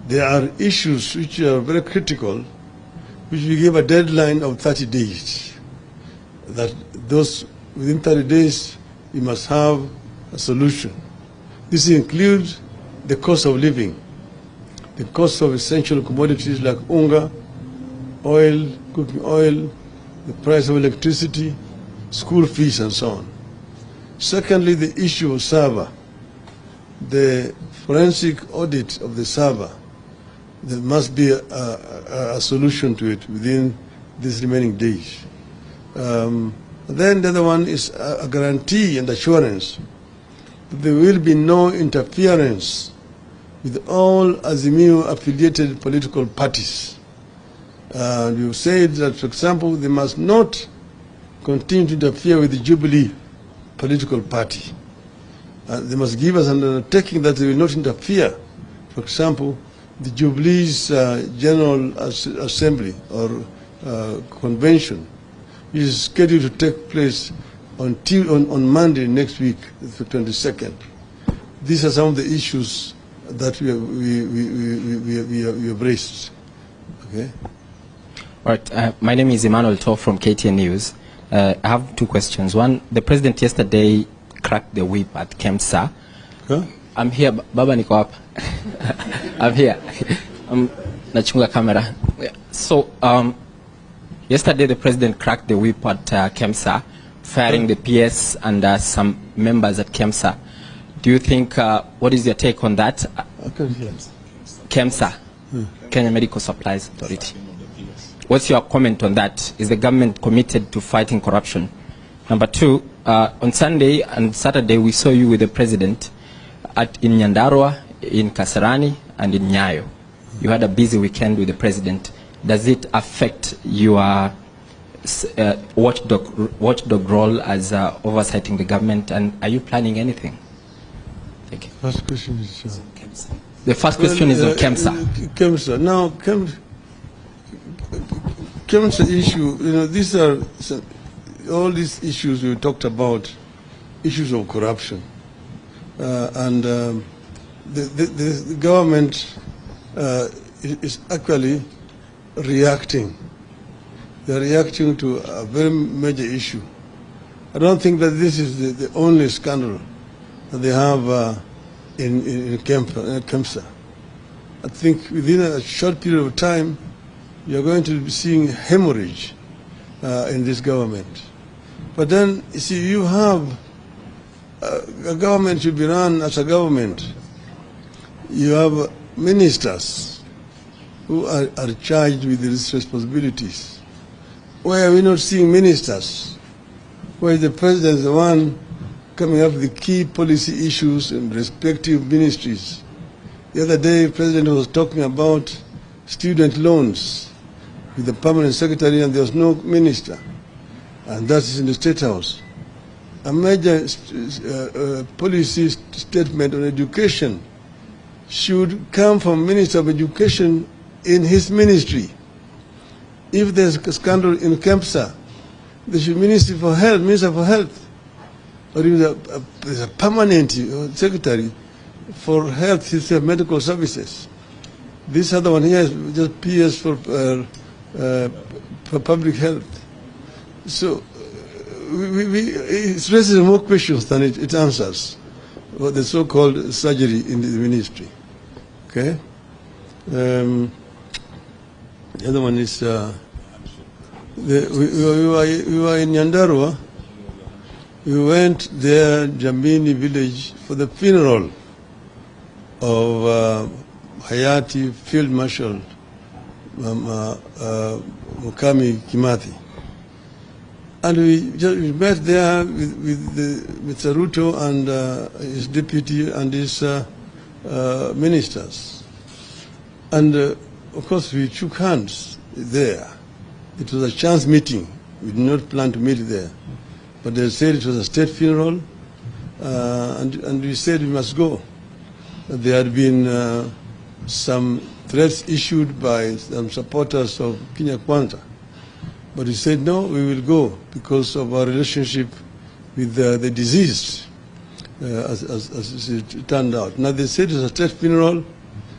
there are issues which are very critical, which we give a deadline of 30 days. That those within 30 days, we must have a solution. This includes the cost of living, the cost of essential commodities like unga, oil, cooking oil, the price of electricity, school fees, and so on. Secondly, the issue of server, the forensic audit of the server. There must be a solution to it within these remaining days. Then the other one is a guarantee and assurance that there will be no interference with all Azimio-affiliated political parties. You said that, for example, they must not continue to interfere with the Jubilee political party. They must give us an undertaking that they will not interfere. For example, the Jubilee's General Assembly or Convention is scheduled to take place on Monday next week, the 22nd. These are some of the issues that we have raised. Okay. All right. My name is Emmanuel Toh from KTN News. I have two questions. One, the president yesterday cracked the whip at Kemsa. Huh? I'm here, Baba niko hapa. I'm here. Nachunga camera. So, yesterday the president cracked the whip at Kemsa, firing the PS and some members at Kemsa. Do you think, what is your take on that? Kemsa, Kenya Medical Supplies Authority. What's your comment on that? Is the government committed to fighting corruption? Number two, on Sunday and Saturday we saw you with the president in Nyandarua, in Kasarani, and in Nyayo. You had a busy weekend with the president. Does it affect your watchdog role as oversighting the government, and are you planning anything? Thank you. First question is Kemsa. The first question is on Kemsa. Kemsa. Now, Kemsa issue, you know, these are all these issues we talked about, issues of corruption. The government is actually reacting. They're reacting to a very major issue. I don't think that this is the only scandal that they have in Kemsa. I think within a short period of time, you're going to be seeing hemorrhage in this government. But then, you see, you have a government should be run as a government. You have ministers who are charged with these responsibilities. Why are we not seeing ministers? Why is the president the one coming up with the key policy issues in respective ministries? The other day, the president was talking about student loans with the permanent secretary, and there was no minister. And that is in the State House. A major policy statement on education should come from Minister of Education in his ministry. If there's a scandal in Kemsa, there should be Minister for Health, or even there's a permanent secretary for health, medical services. This other one here is just PS for public health. So it raises more questions than it answers. What the so-called surgery in the ministry. Okay. The other one is we were in Nyandarua. We went there, Jamini village, for the funeral of Hayati Field Marshal Mukami Kimathi. And we met there with Mr. Ruto and his deputy and his ministers. And of course we shook hands there. It was a chance meeting. We did not plan to meet there. But they said it was a state funeral, and we said we must go. There had been some threats issued by some supporters of Kenya Kwanza. But we said, no, we will go because of our relationship with the deceased, as it turned out. Now, they said it was a state funeral.